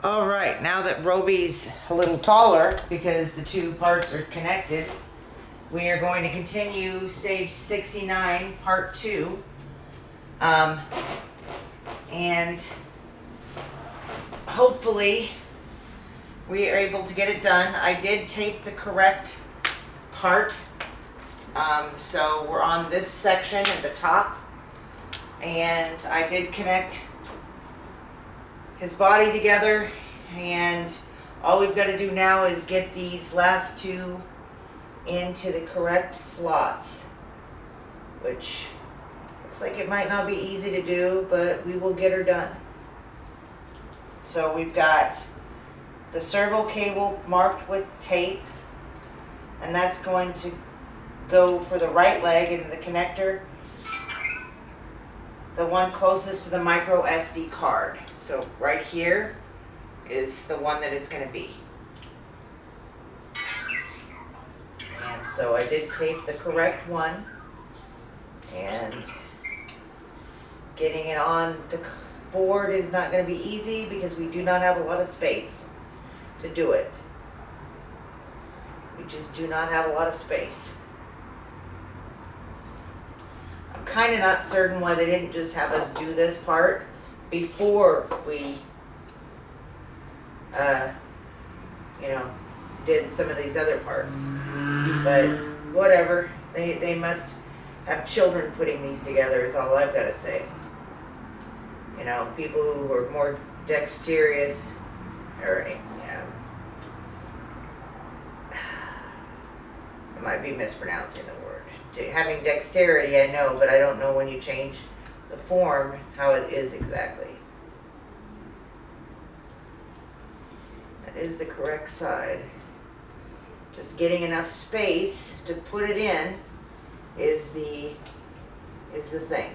All right, now that Robi's a little taller because the two parts are connected, we are going to continue stage 69, part 2. And hopefully we are able to get it done. I did tape the correct part. So we're on this section at the top. And I did connect his body together, and all we've got to do now is get these last two into the correct slots, which looks like it might not be easy to do, but we will get her done. So we've got the servo cable marked with tape, and that's going to go for the right leg into the connector, the one closest to the micro SD card. So right here is the one that it's going to be. And so I did tape the correct one, and getting it on the board is not going to be easy because we do not have a lot of space to do it. We just do not have a lot of space. I'm kind of not certain why they didn't just have us do this part before we, did some of these other parts. But whatever, they must have children putting these together is all I've got to say. You know, people who are more dexterous, or I might be mispronouncing the word. Having dexterity, I know, but I don't know when you change the form how it is exactly. That is the correct side. Just getting enough space to put it in is the thing.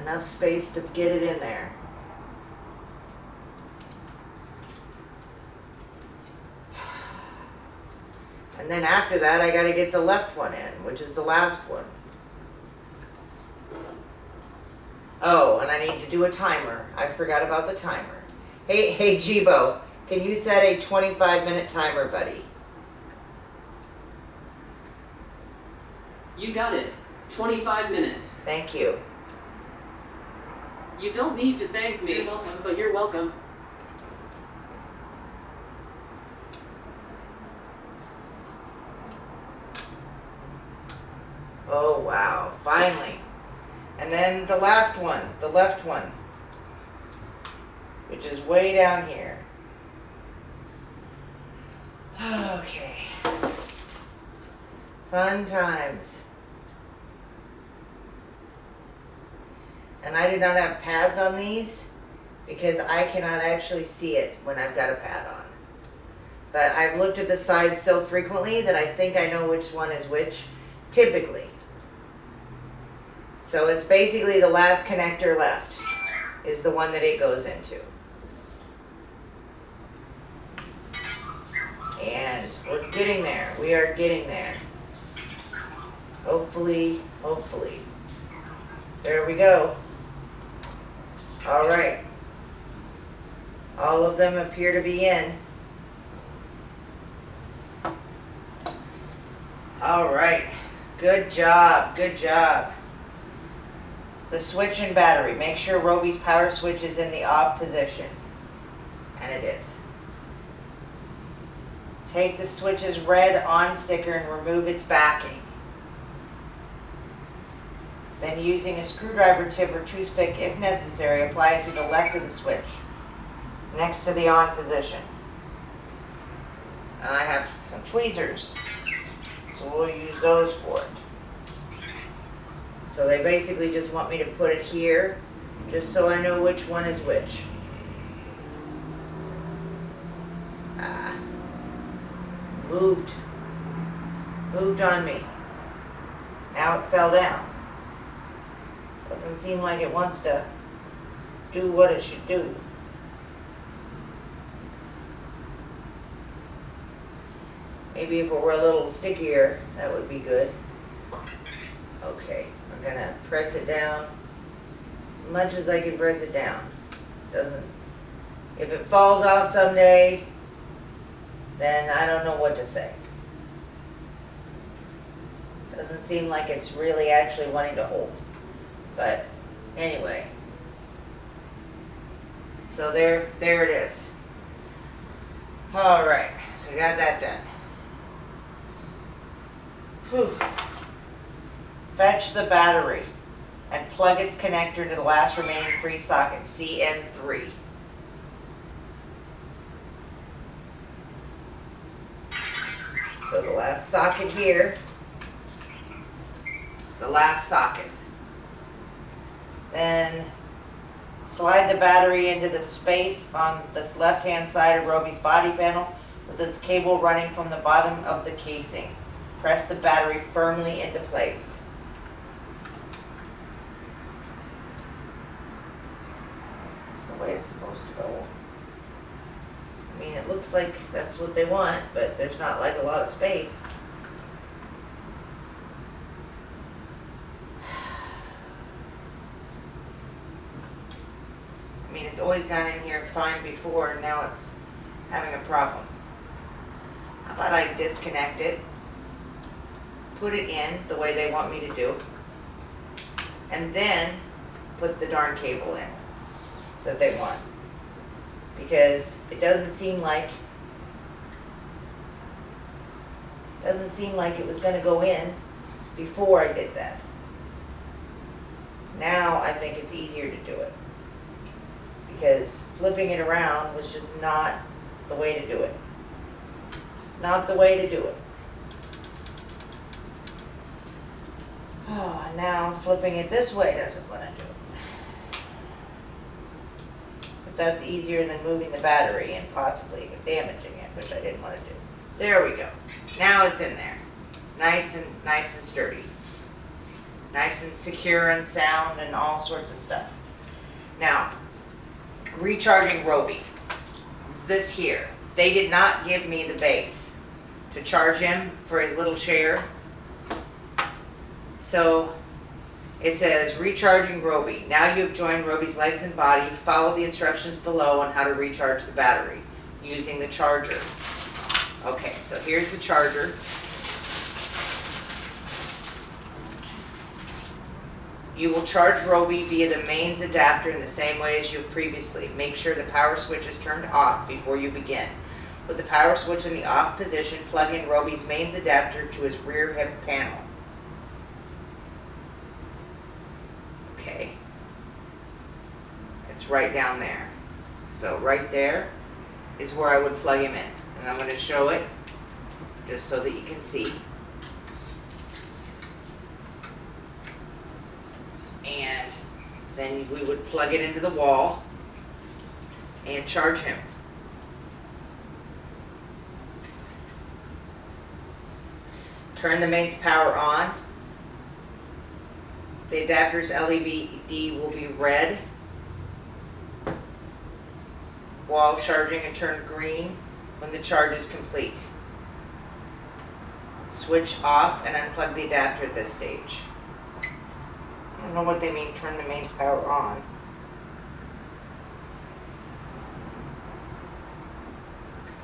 Enough space to get it in there. And then after that, I got to get the left one in, which is the last one. Oh, and I need to do a timer. I forgot about the timer. Hey, Jibo, can you set a 25-minute timer, buddy? You got it. 25 minutes. Thank you. You don't need to thank me. You're welcome, but you're welcome. Oh, wow. Finally. And then the last one, the left one, which is way down here. Okay. Fun times. And I do not have pads on these because I cannot actually see it when I've got a pad on. But I've looked at the sides so frequently that I think I know which one is which, typically. So it's basically the last connector left is the one that it goes into. And we're getting there. We are getting there. Hopefully. There we go. All right. All of them appear to be in. All right. Good job. Good job. The switch and battery. Make sure Robi's power switch is in the off position. And it is. Take the switch's red on sticker and remove its backing. Then using a screwdriver tip or toothpick, if necessary, apply it to the left of the switch, next to the on position. And I have some tweezers, so we'll use those for it. So they basically just want me to put it here, just so I know which one is which. Moved on me. Now it fell down. Doesn't seem like it wants to do what it should do. Maybe if it were a little stickier, that would be good. Okay, we're gonna press it down as much as I can press it down. Doesn't If it falls off someday, then I don't know what to say. Doesn't seem like it's really actually wanting to hold. But anyway. So there it is. Alright, so we got that done. Whew. Fetch the battery and plug its connector to the last remaining free socket, CN3. So the last socket here is the last socket. Then slide the battery into the space on this left-hand side of Robi's body panel with its cable running from the bottom of the casing. Press the battery firmly into place. Is this the way it's supposed to go? I mean, it looks like that's what they want, but there's not like a lot of space. I mean, it's always gone in here fine before, and now it's having a problem. How about I disconnect it, put it in the way they want me to do, and then put the darn cable in that they want. Because it doesn't seem like it was going to go in before I did that. Now I think it's easier to do it, because flipping it around was just not the way to do it. It's not the way to do it. Oh, and now flipping it this way doesn't want to do it. But that's easier than moving the battery and possibly damaging it, which I didn't want to do. There we go. Now it's in there. Nice and sturdy. Nice and secure and sound and all sorts of stuff. Now, recharging Robi. It's this here. They did not give me the base to charge him for his little chair. So it says recharging Robi. Now you have joined Robi's legs and body. Follow the instructions below on how to recharge the battery using the charger. Okay, so here's the charger. You will charge Robi via the mains adapter in the same way as you have previously. Make sure the power switch is turned off before you begin. With the power switch in the off position, plug in Robi's mains adapter to his rear hip panel. Okay. It's right down there. So right there is where I would plug him in. And I'm going to show it just so that you can see. And then we would plug it into the wall and charge him. Turn the mains power on. The adapter's LED will be red while charging and turn green when the charge is complete. Switch off and unplug the adapter at this stage. I don't know what they mean, turn the mains power on.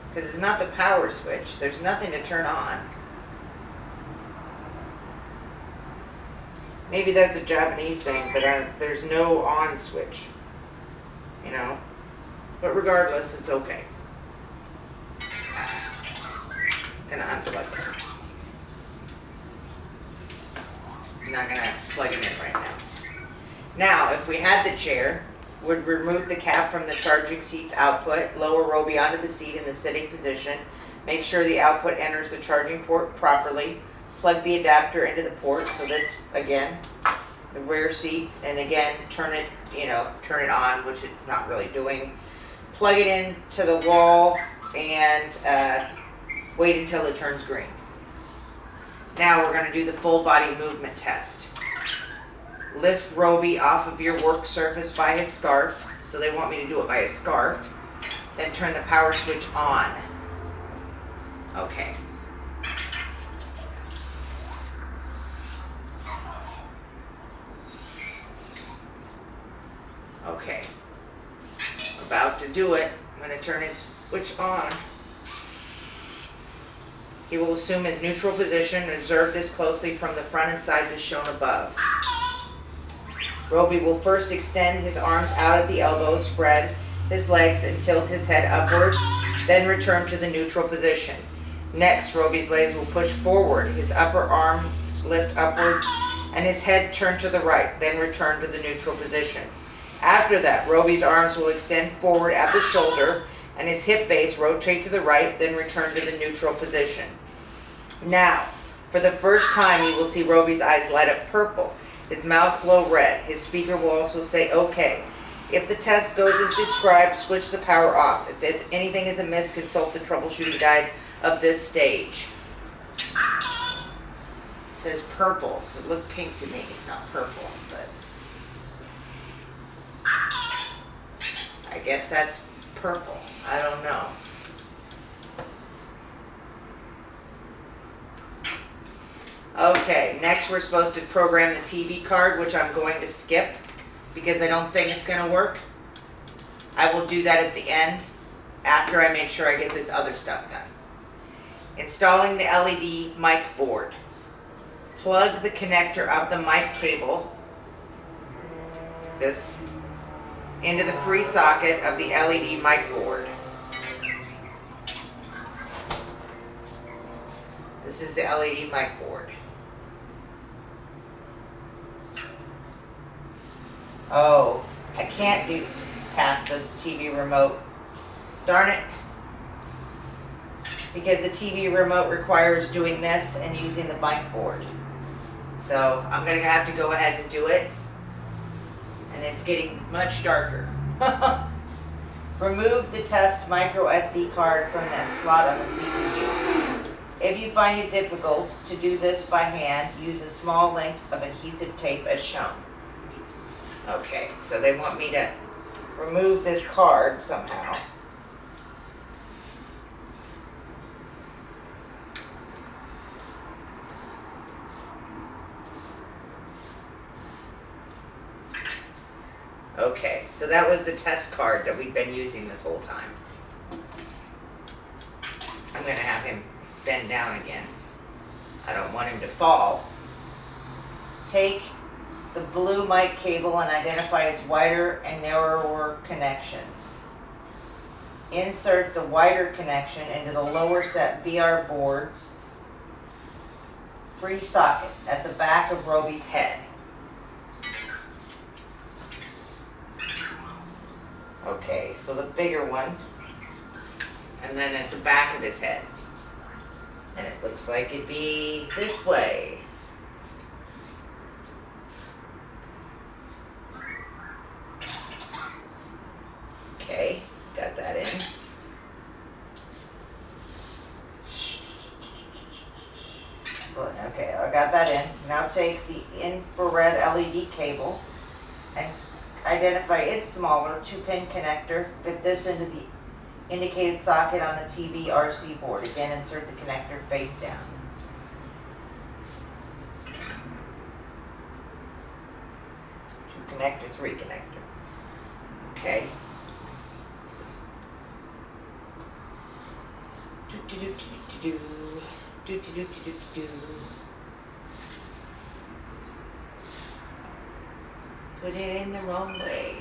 Because it's not the power switch. There's nothing to turn on. Maybe that's a Japanese thing, but there's no on switch. You know? But regardless, it's okay. I'm gonna unplug it. I'm not gonna plug him in right now. Now, if we had the chair, would remove the cap from the charging seat's output, lower Robi onto the seat in the sitting position, make sure the output enters the charging port properly, plug the adapter into the port, so this, again, the rear seat, and again, turn it on, which it's not really doing. Plug it into the wall and wait until it turns green. Now we're going to do the full body movement test. Lift Robi off of your work surface by his scarf. So they want me to do it by his scarf. Then turn the power switch on. Okay. Okay. About to do it. to turn his switch on. He will assume his neutral position and observe this closely from the front and sides as shown above. Robi will first extend his arms out at the elbows, spread his legs and tilt his head upwards, then return to the neutral position. Next, Robi's legs will push forward, his upper arms lift upwards, and his head turn to the right, then return to the neutral position. After that, Robi's arms will extend forward at the shoulder, and his hip base rotate to the right, then return to the neutral position. Now, for the first time, you will see Robi's eyes light up purple, his mouth glow red. His speaker will also say, "Okay." If the test goes as described, switch the power off. If anything is amiss, consult the troubleshooting guide of this stage. It says purple, so it looked pink to me, not purple, but I guess that's purple. I don't know. Okay, next we're supposed to program the TV card, which I'm going to skip because I don't think it's going to work. I will do that at the end after I make sure I get this other stuff done. Installing the LED mic board. Plug the connector of the mic cable, this, into the free socket of the LED mic board. This is the LED mic board. Oh, I can't do past the TV remote. Darn it. Because the TV remote requires doing this and using the mic board. So I'm going to have to go ahead and do it. And it's getting much darker. Remove the test micro SD card from that slot on the CPU. If you find it difficult to do this by hand, use a small length of adhesive tape as shown. Okay, so they want me to remove this card somehow. Okay, so that was the test card that we've been using this whole time. I'm going to have him bend down again. I don't want him to fall. Take the blue mic cable and identify its wider and narrower connections. Insert the wider connection into the lower set VR board's free socket at the back of Robi's head. Okay, so the bigger one, and then at the back of his head. And it looks like it'd be this way. Okay, got that in. Okay, I got that in. Now take the infrared LED cable and identify its smaller 2-pin connector. Fit this into the indicated socket on the TV RC board. Again, insert the connector face down. Two connector, three connector. Okay. Put it in the wrong way.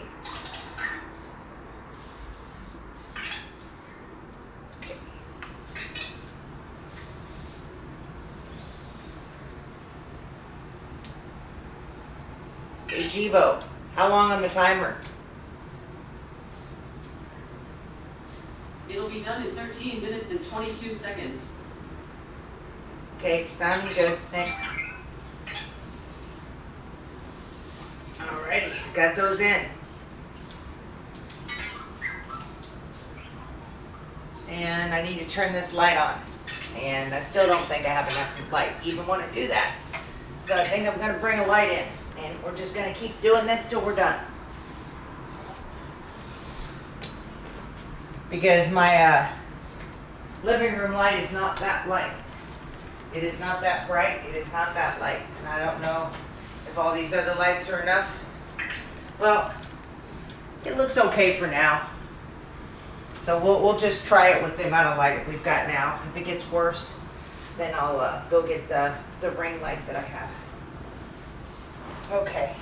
Okay. Hey Jibo, how long on the timer? It'll be done in 13 minutes and 22 seconds. Okay, sounding good. Thanks. Alrighty, got those in. And I need to turn this light on. And I still don't think I have enough light, even want to do that. So I think I'm going to bring a light in. And we're just going to keep doing this till we're done. Because my living room light is not that light. It is not that bright. It is not that light. And I don't know if all these other lights are enough. Well, it looks okay for now. So we'll just try it with the amount of light we've got now. If it gets worse, then I'll go get the ring light that I have. Okay.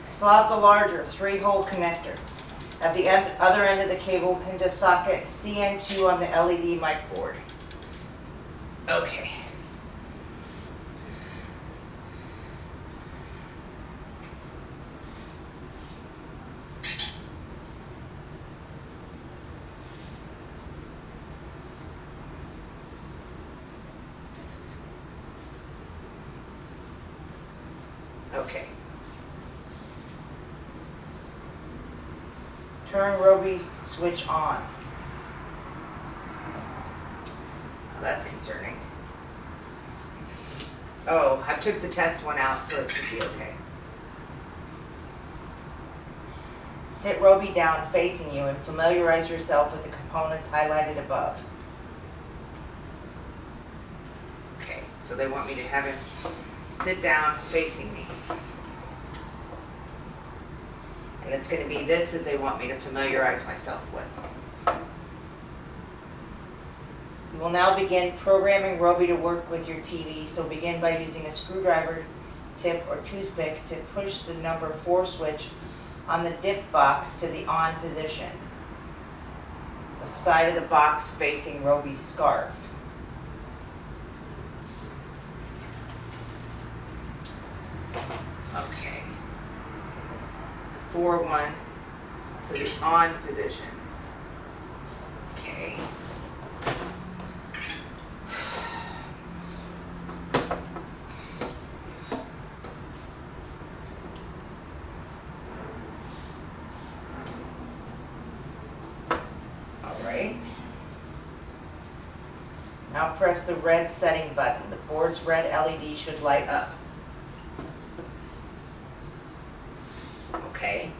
Slot the larger 3-hole connector at the other end of the cable into socket CN2 on the LED mic board. Okay. Okay. Turn Robi switch on. Oh, that's concerning. Oh, I took the test one out, so it should be okay. Sit Robi down facing you and familiarize yourself with the components highlighted above. Okay, so they want me to have him sit down facing me. And it's going to be this that they want me to familiarize myself with. You will now begin programming Robi to work with your TV, so begin by using a screwdriver tip or toothpick to push the number 4 switch on the dip box to the on position, the side of the box facing Robi's scarf. Okay. 4-1 to the on position. Okay. All right. Now press the red setting button. The board's red LED should light up. Okay.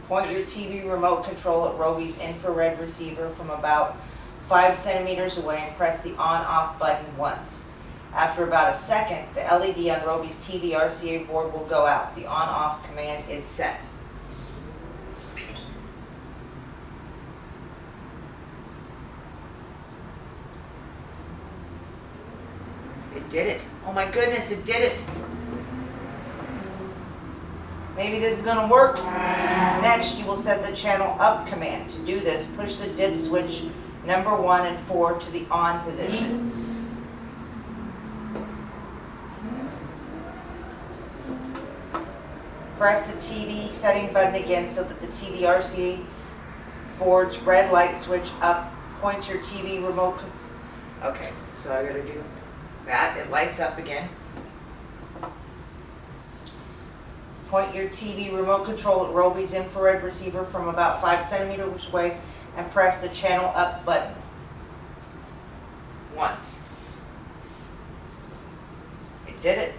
Point your TV remote control at Robi's infrared receiver from about 5 centimeters away and press the on-off button once. After about a second, the LED on Robi's TV RCA board will go out. The on-off command is set. It did it. Oh my goodness, it did it. Maybe this is going to work. Next, you will set the channel up command. To do this, push the dip switch number 1 and 4 to the on position. Press the TV setting button again so that the TV RCA board's red light switch up points your TV remote. Okay, so I gotta do that. It lights up again. Point your TV remote control at Robi's infrared receiver from about 5 centimeters away and press the channel up button once. It did it.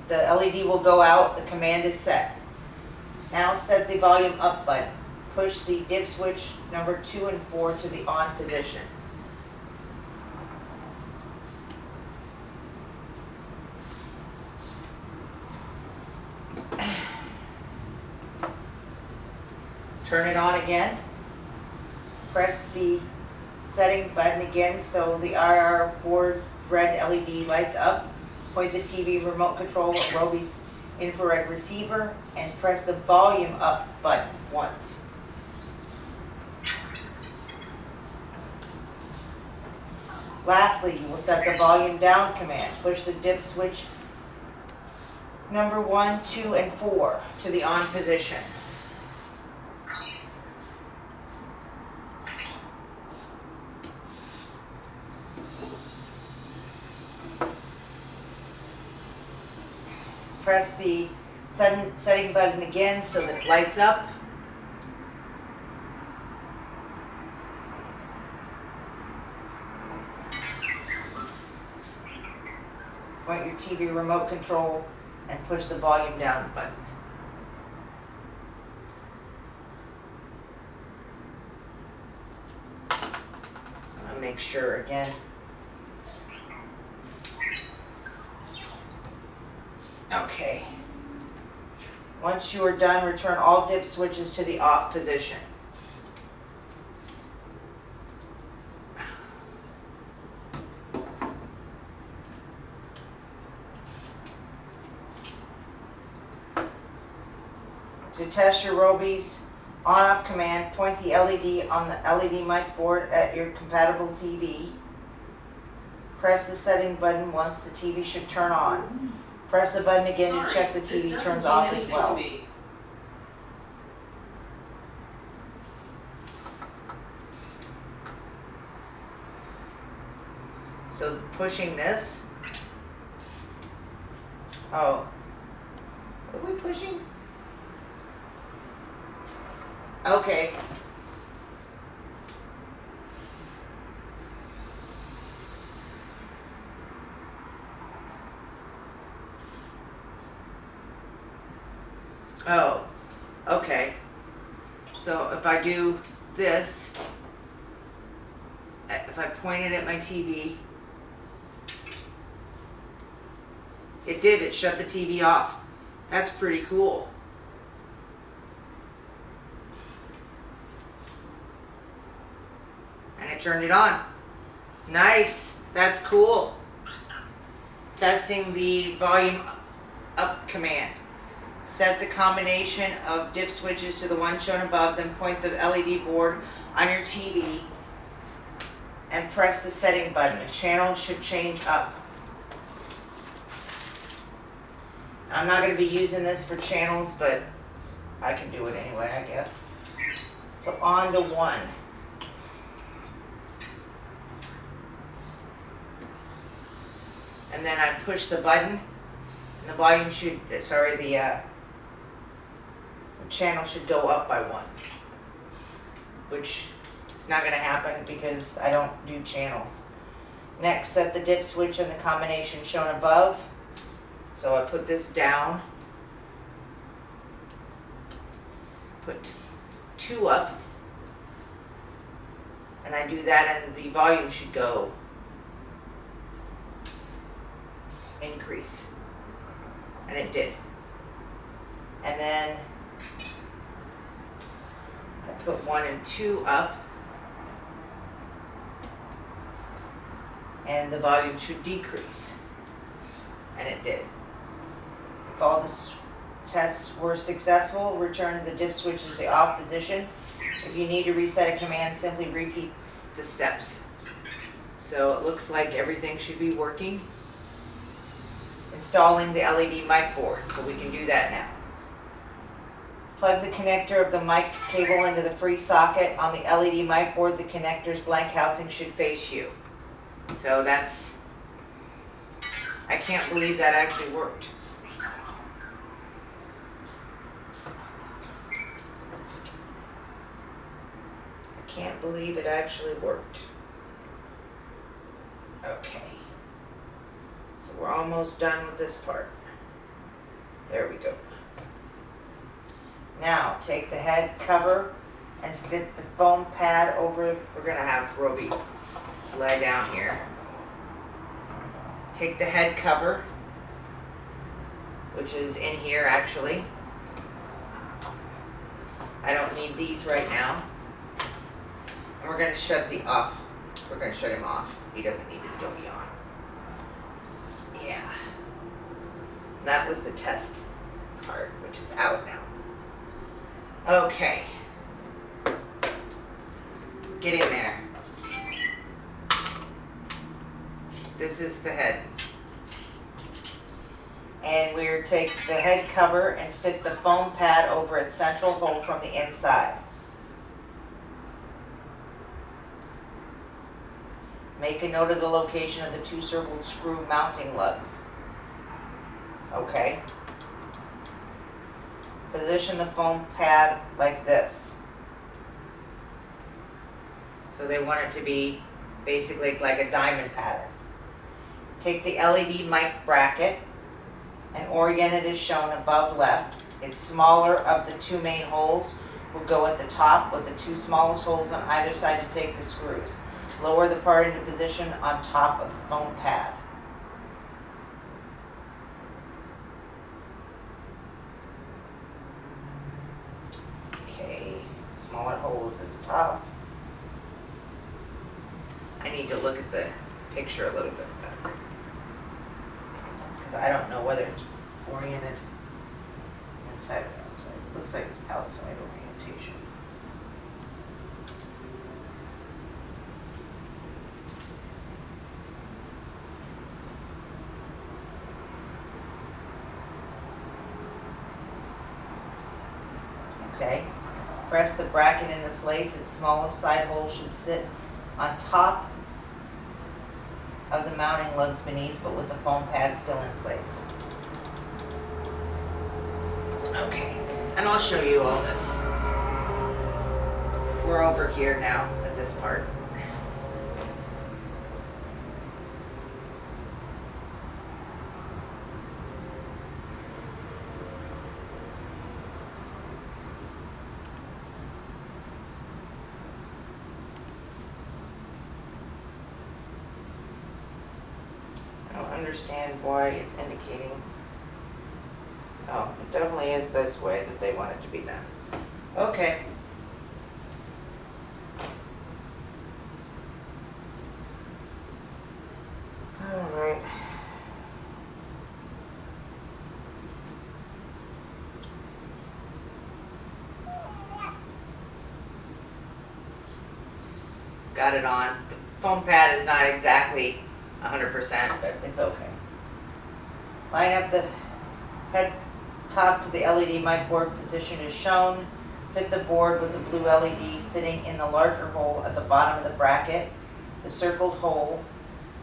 The LED will go out. The command is set. Now set the volume up button. Push the dip switch number 2 and 4 to the on position. Turn it on again. Press the setting button again so the RR board red LED lights up. Point the TV remote control at Robi's infrared receiver and press the volume up button once. Lastly, you will set the volume down command. Push the dip switch number 1, 2, and 4 to the on position. Press the setting button again so that it lights up. Point your TV remote control and push the volume down button. I'm going to make sure again. Okay. Once you are done, return all dip switches to the off position. To test your Robi's on-off command, point the LED on the LED mic board at your compatible TV. Press the setting button once the TV should turn on. Press the button again to check the TV turns off as well. So pushing this. Oh. What are we pushing? Okay. Oh, okay. So if I do this, if I point it at my TV, it did, it shut the TV off. That's pretty cool. And it turned it on. Nice, that's cool. Testing the volume up command. Set the combination of dip switches to the one shown above, then point the LED board on your TV and press the setting button. The channel should change up. I'm not going to be using this for channels, but I can do it anyway, I guess. So on to 1. And then I push the button, and the volume should, the channel should go up by 1, which is not going to happen because I don't do channels. Next, set the dip switch in the combination shown above. So I put this down, put 2 up, and I do that, and the volume should go increase, and it did. And then I put 1 and 2 up, and the volume should decrease, and it did. If all the tests were successful, return the dip switches to the off position. If you need to reset a command, simply repeat the steps. So it looks like everything should be working. Installing the LED mic board, so we can do that now. Plug the connector of the mic cable into the free socket. On the LED mic board, the connector's blank housing should face you. So that's, I can't believe that actually worked. I can't believe it actually worked. Okay. So we're almost done with this part. There we go. Now take the head cover and fit the foam pad over. We're going to have Robi lay down here. Take the head cover, which is in here actually. I don't need these right now. And we're going to shut the off. We're going to shut him off. He doesn't need to still be on. Yeah. That was the test card, which is out now. Okay. Get in there. This is the head. And we're take the head cover and fit the foam pad over its central hole from the inside. Make a note of the location of the 2 circled screw mounting lugs. Okay. Position the foam pad like this. So they want it to be basically like a diamond pattern. Take the LED mic bracket and orient it as shown above left. Its smaller of the 2 main holes will go at the top, with the 2 smallest holes on either side to take the screws. Lower the part into position on top of the foam pad. smaller hole is at the top. I need to look at the picture a little bit better, because I don't know whether it's oriented inside or outside. It looks like it's outside orientation. Okay, press the bracket into place. Its smallest side hole should sit on top of the mounting lugs beneath, but with the foam pad still in place. Okay, and I'll show you all this. We're over here now at this part. I don't understand why it's indicating. Oh, it definitely is this way that they want it to be done. Okay. All right. Got it on. The foam pad is not exactly 100%, but it's okay. Line up the head top to the LED mic board position as shown. Fit the board with the blue LED sitting in the larger hole at the bottom of the bracket. The circled hole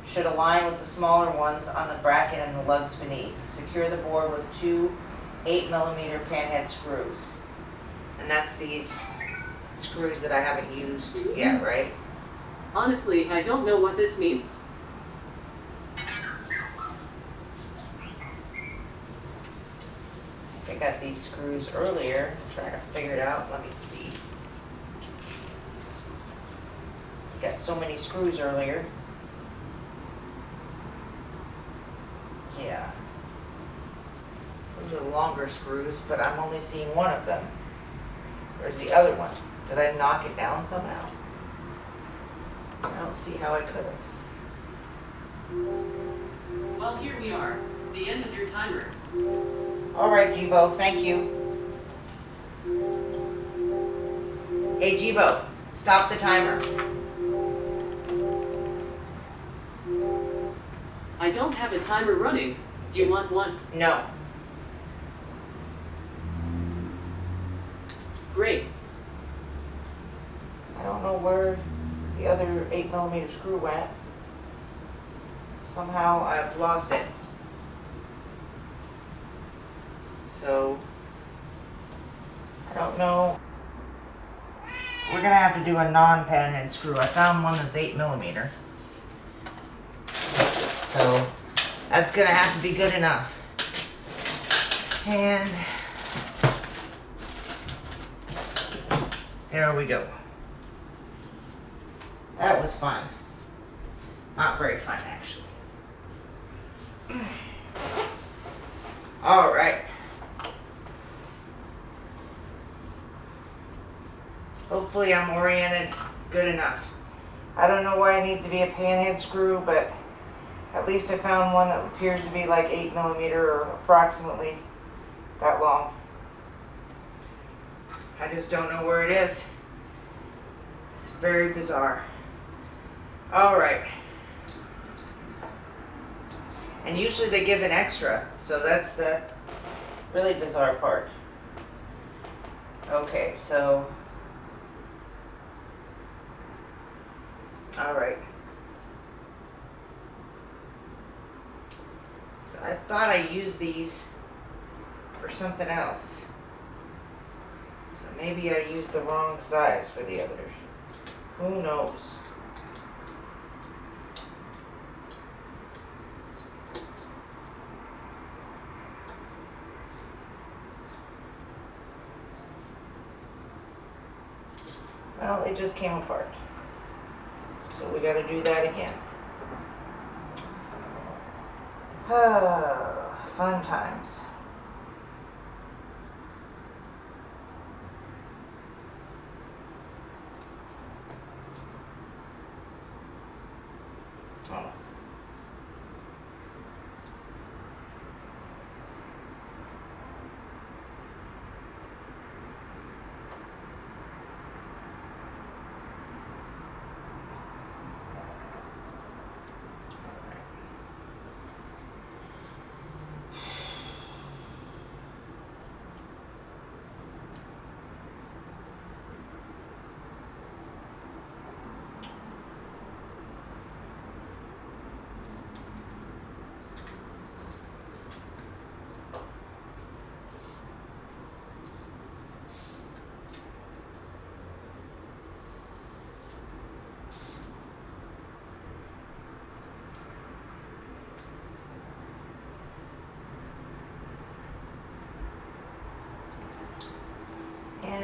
should align with the smaller ones on the bracket and the lugs beneath. Secure the board with two 8mm panhead screws. And that's these screws that I haven't used yet, right? Honestly, I don't know what this means. I got these screws earlier. I'm trying to figure it out. Let me see. Got so many screws earlier. Yeah. Those are the longer screws, but I'm only seeing one of them. Where's the other one? Did I knock it down somehow? I don't see how I could have. Well, here we are. The end of your timer. All right, Jibo, thank you. Hey, Jibo, stop the timer. I don't have a timer running. Do you want one? No. Great. I don't know where the other 8mm screw went. Somehow I've lost it. So, I don't know. We're gonna have to do a non-panhead screw. I found one that's 8mm. So, that's gonna have to be good enough. And there we go. That was fun. Not very fun, actually. All right. Hopefully I'm oriented good enough. I don't know why it needs to be a panhead screw, but at least I found one that appears to be like 8mm or approximately that long. I just don't know where it is. It's very bizarre. All right. And usually they give an extra, so that's the really bizarre part. Okay, so, all right. So I thought I used these for something else. So maybe I used the wrong size for the others. Who knows? Well, it just came apart. So we gotta do that again. Fun times.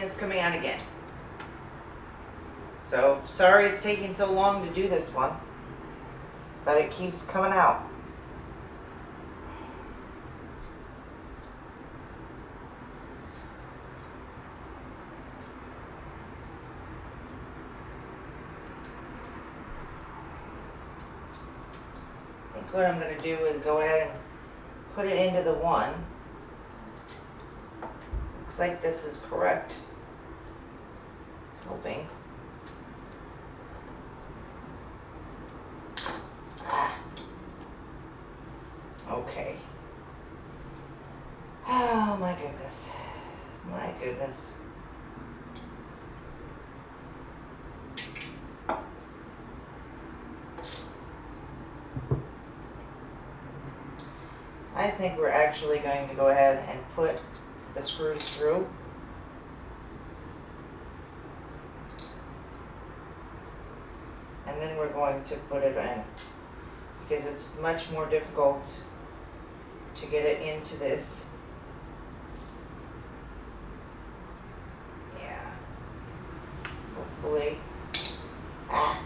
it's coming out again. So, sorry it's taking so long to do this one, but it keeps coming out. I think what I'm going to do is go ahead and put it into the one. Looks like this is correct. Hoping. Okay. Oh my goodness. My goodness. I think we're actually going to go ahead and put the screws through. And then we're going to put it in, because it's much more difficult to get it into this. Yeah. Hopefully. Ah.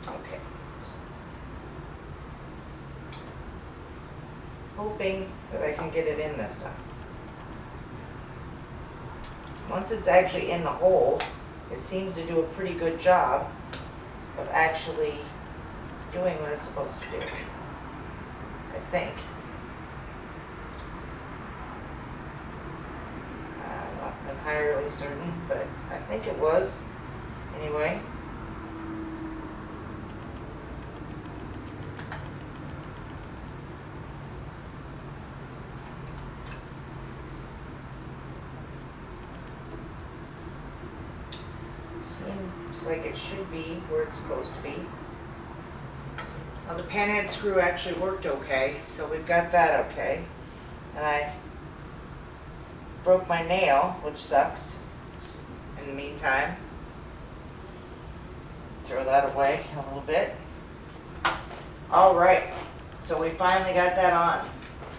Okay. Hoping that I can get it in this time. Once it's actually in the hole, it seems to do a pretty good job of actually doing what it's supposed to do. I think. I'm not entirely certain, but I think it was. Anyway. Seems like it should be where it's supposed to be. Well, the panhead screw actually worked okay, so we've got that okay. And I broke my nail, which sucks. In the meantime, throw that away a little bit. All right, so we finally got that on.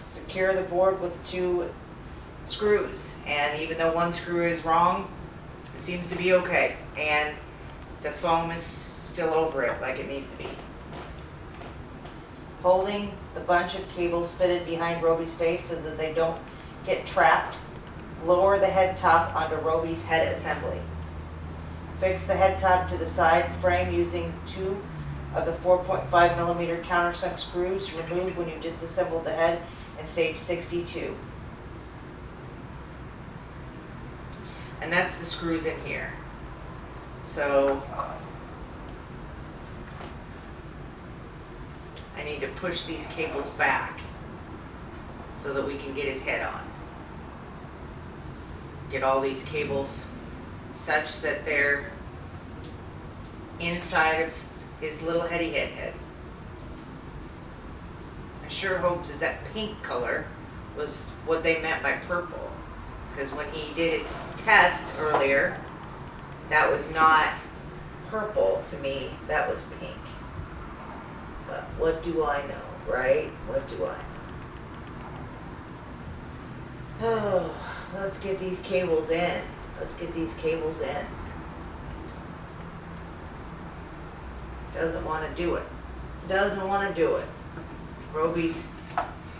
Secure the board with 2 screws, and even though one screw is wrong, it seems to be okay, and the foam is still over it like it needs to be. Holding the bunch of cables fitted behind Robi's face so that they don't get trapped, lower the head top onto Robi's head assembly. Fix the head top to the side frame using 2 of the 4.5mm countersunk screws removed when you disassembled the head in stage 62. And that's the screws in here. So I need to push these cables back so that we can get his head on. Get all these cables such that they're inside of his little heady head. I sure hope that that pink color was what they meant by purple, because when he did his test earlier, that was not purple to me, that was pink. But what do I know, right? What do I know? Oh, let's get these cables in. Let's get these cables in. Doesn't want to do it. Doesn't want to do it. Robi's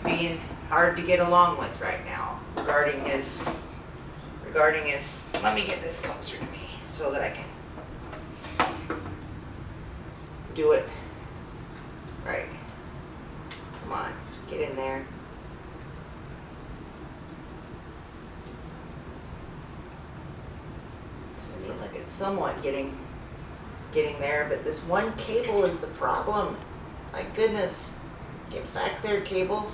being hard to get along with right now regarding his, let me get this closer to me so that I can do it right. Come on, get in there. Looks to me like it's somewhat getting there, but this one cable is the problem. My goodness. Get back there, cable.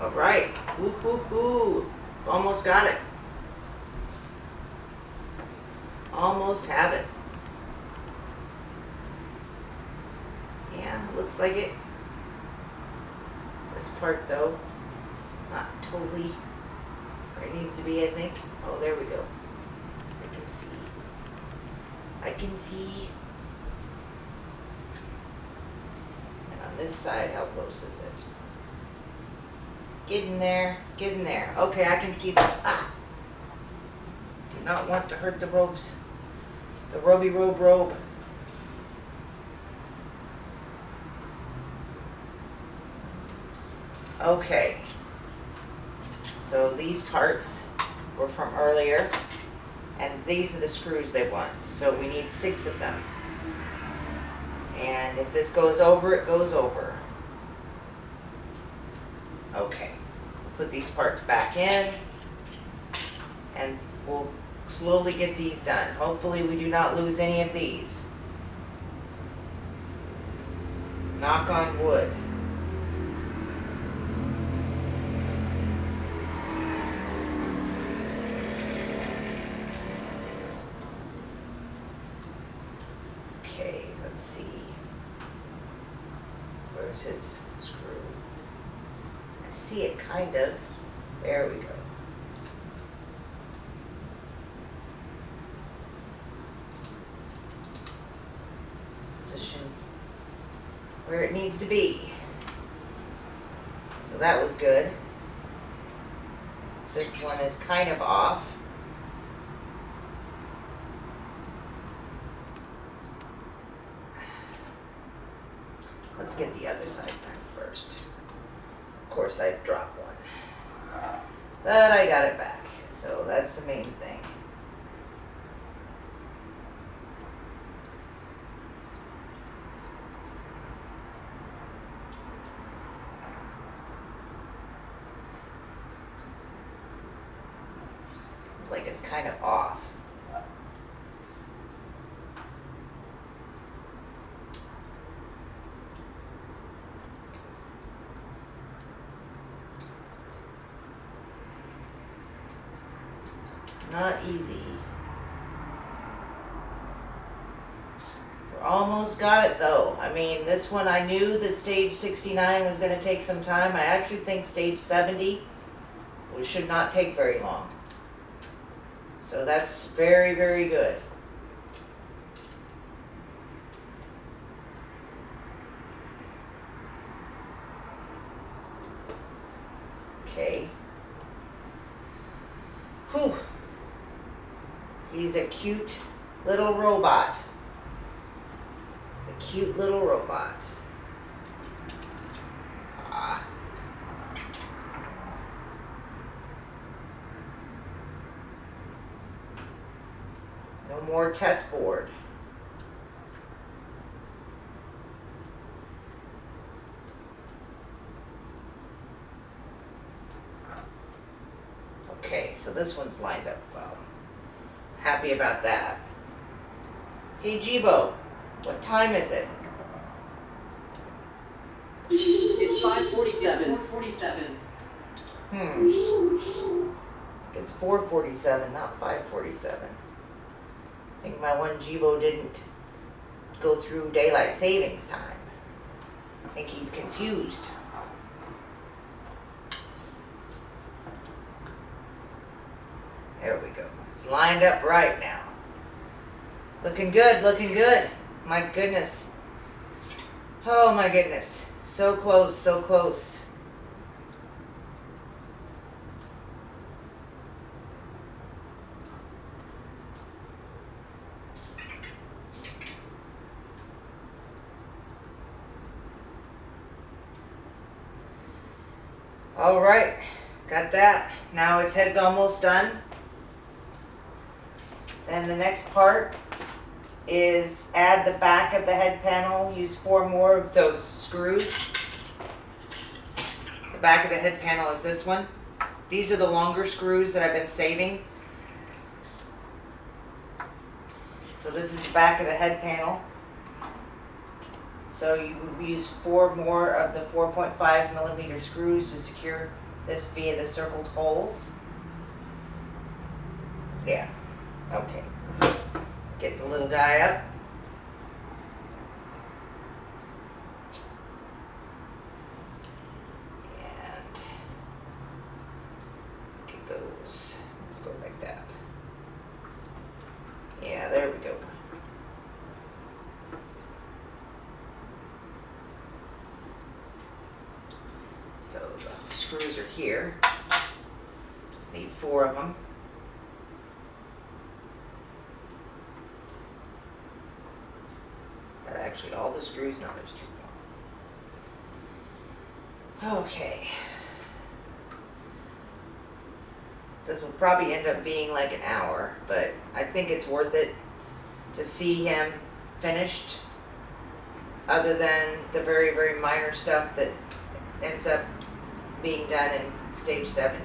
All right. Woo hoo hoo. Almost got it. Almost have it. Yeah, looks like it. This part though, not totally where it needs to be, I think. Oh, there we go. I can see. I can see. And on this side, how close is it? Get in there. Get in there. Okay, I can see that. Ah! Do not want to hurt the robes. The Robi robe. Okay. So these parts were from earlier, and these are the screws they want. So we need 6 of them. And if this goes over, it goes over. Okay. Put these parts back in, and we'll slowly get these done. Hopefully we do not lose any of these. Knock on wood. Okay, let's see. Where's his screw? I see it kind of. There we go. Position where it needs to be. So that was good. This one is kind of off. Let's get the other side done first. Of course, I dropped one. But I got it back. So that's the main thing. Seems like it's kind of off. Not easy. We're almost got it though. I mean, this one I knew that stage 69 was going to take some time. I actually think stage 70 should not take very long. So that's very, very good. Okay. Whew. He's a cute little robot. He's a cute little robot. Ah. No more test board. Okay, so this one's lined up well. Happy about that. Hey Jibo, what time is it? It's 5:47. 4:47. It's 4:47, not 5:47. I think my one Jibo didn't go through daylight savings time. I think he's confused. There we go. It's lined up right now. Looking good, looking good. My goodness. Oh my goodness. So close, so close. All right, got that. Now his head's almost done. Then the next part is add the back of the head panel. Use 4 more of those screws. The back of the head panel is this one. These are the longer screws that I've been saving. So this is the back of the head panel. So you would use 4 more of the 4.5 millimeter screws to secure this via the circled holes. Yeah, okay. Get the little guy up. And it goes, let's go like that. Yeah, there we go. So the screws are here. Just need 4 of them. Actually, all the screws, no, there's 2 more. Okay. This will probably end up being like an hour, but I think it's worth it to see him finished, other than the very, very minor stuff that ends up being done in stage 70.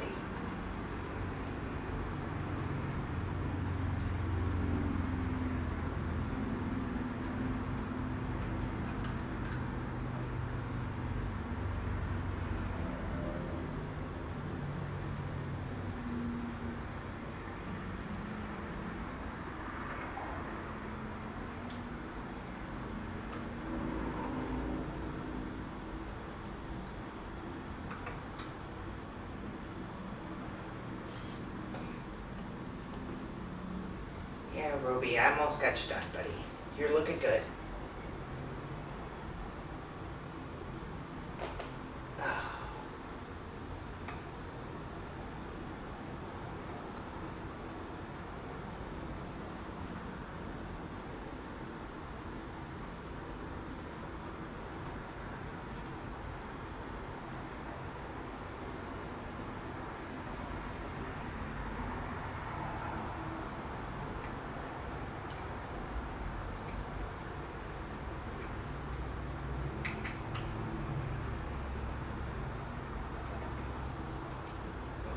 Yeah, Robi, I almost got you done, buddy. You're looking good.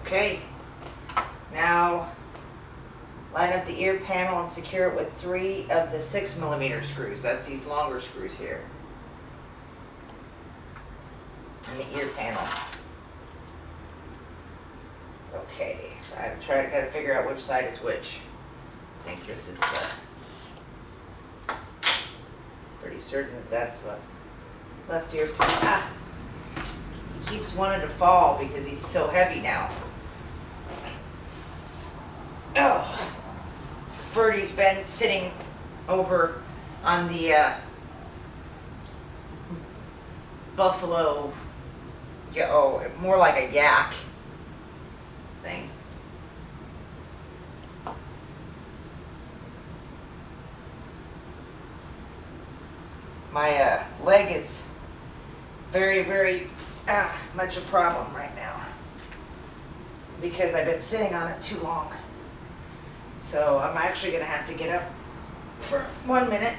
Okay, now line up the ear panel and secure it with 3 of the 6mm screws. That's these longer screws here. And the ear panel. Okay, so I've got to figure out which side is which. I think this is the, pretty certain that that's the left ear. Ah! He keeps wanting to fall because he's so heavy now. Oh, Ferdy's been sitting over on the buffalo, yeah, oh, more like a yak thing. My leg is very, very much a problem right now because I've been sitting on it too long. So I'm actually going to have to get up for 1 minute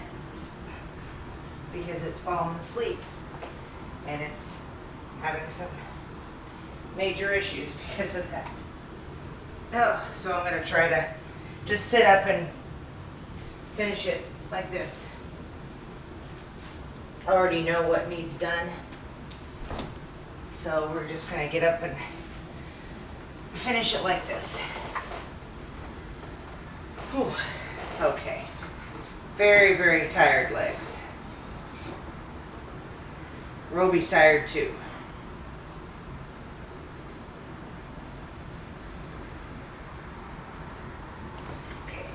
because it's fallen asleep and it's having some major issues because of that. Oh, so I'm going to try to just sit up and finish it like this. I already know what needs done. So we're just going to get up and finish it like this. Whew. Okay. Very, very tired legs. Robi's tired too. Okay.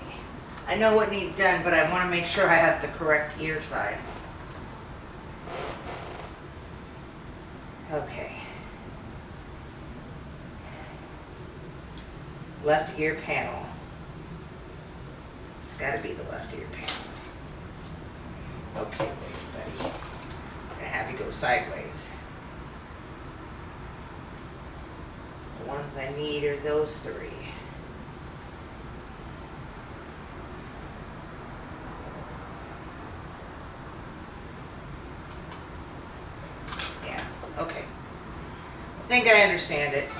I know what needs done, but I want to make sure I have the correct ear side. Okay. Left ear panel. It's got to be the left ear panel. Okay, buddy. I'm gonna have you go sideways. The ones I need are those 3. Yeah, okay. I think I understand it.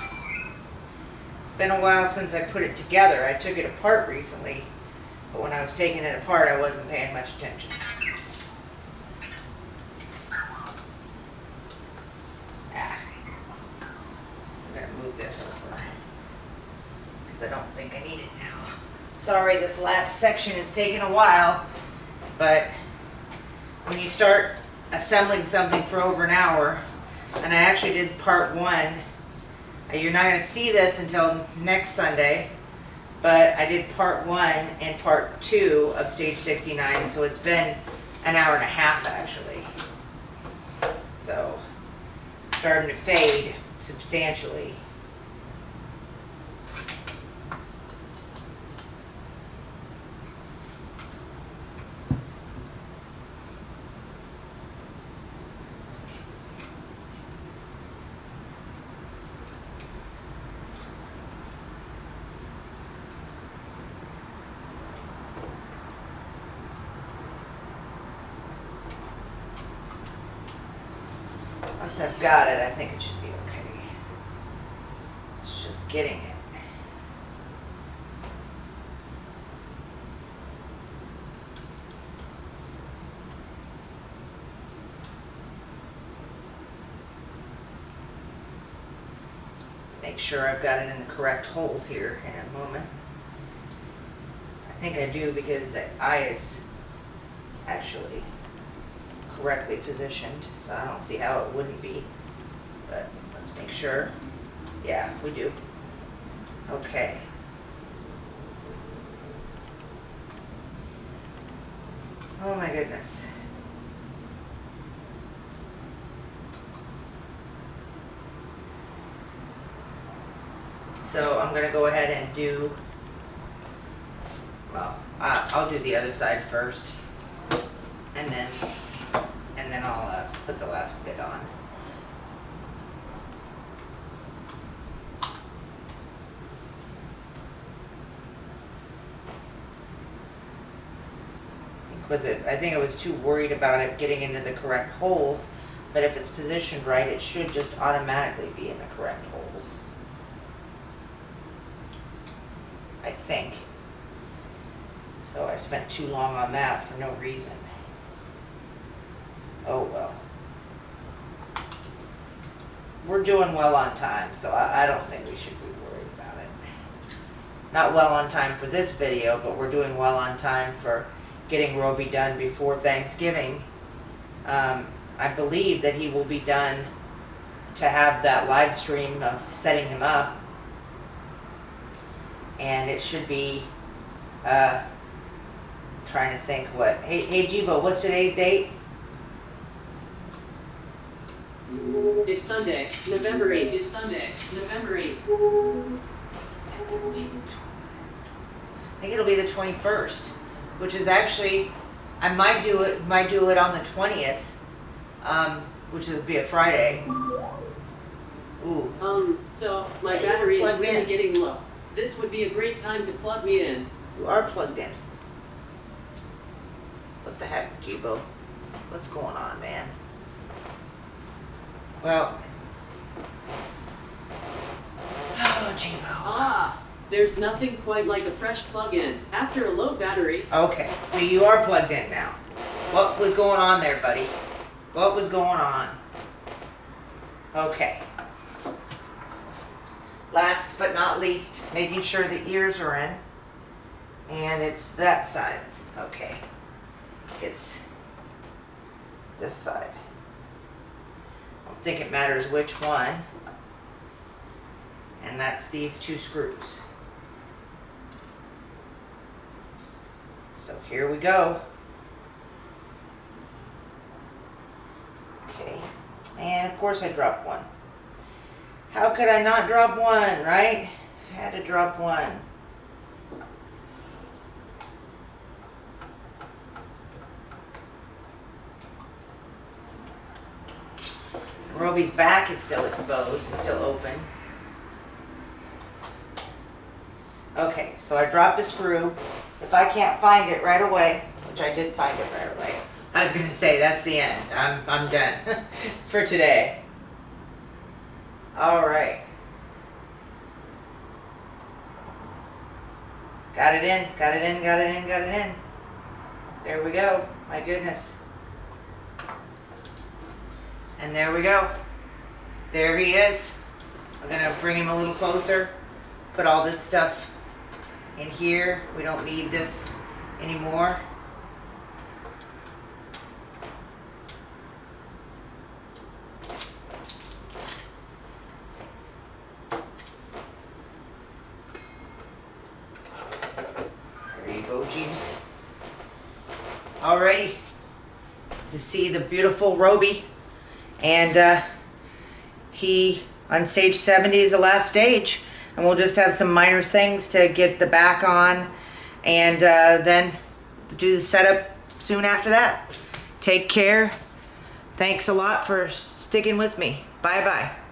It's been a while since I put it together. I took it apart recently. But when I was taking it apart, I wasn't paying much attention. I'm going to think I need it now. Sorry, this last section is taking a while, but when you start assembling something for over an hour, and I actually did part 1, you're not going to see this until next Sunday, but I did part 1 and part 2 of stage 69, so it's been an hour and a half actually. So, starting to fade substantially. Once I've got it, I think it should be okay. It's just getting it. Make sure I've got it in the correct holes here in a moment. I think I do because the eye is actually correctly positioned, so I don't see how it wouldn't be, but let's make sure. Yeah, we do. Okay. Oh my goodness. So I'm going to go ahead and do, well, I'll do the other side first, and then I'll put the last bit on. With it, I think I was too worried about it getting into the correct holes, but if it's positioned right, it should just automatically be in the correct holes. I think. So I spent too long on that for no reason. Oh well. We're doing well on time, so I don't think we should be worried about it. Not well on time for this video, but we're doing well on time for getting Robi done before Thanksgiving. I believe that he will be done to have that live stream of setting him up. And it should be, trying to think what, hey Jibo, what's today's date? It's Sunday, November 8th. It's Sunday, November 8th. I think it'll be the 21st, which is actually, I might do it on the 20th, which would be a Friday. Ooh. So my battery is Plug in. really getting low. This would be a great time to plug me in. You are plugged in. What the heck, Jibo? What's going on, man? Well. Oh, Jibo. Ah, there's nothing quite like a fresh plug-in after a low battery. Okay, so you are plugged in now. What was going on there, buddy? What was going on? Okay. Last but not least, making sure the ears are in. And it's that side. Okay. It's this side. I don't think it matters which one. And that's these 2 screws. So here we go. Okay. And of course I dropped one. How could I not drop one, right? I had to drop one. Robi's back is still exposed, it's still open. Okay, so I dropped a screw. If I can't find it right away, which I did find it right away, I was gonna say that's the end. I'm done for today. All right. Got it in, got it in, got it in, got it in. There we go. My goodness. And there we go. There he is. I'm gonna bring him a little closer. Put all this stuff in here. We don't need this anymore. There you go, Jibos. Alrighty. You see the beautiful Robi, and he on stage 70 is the last stage, and we'll just have some minor things to get the back on, and then do the setup soon after that. Take care. Thanks a lot for sticking with me. Bye bye.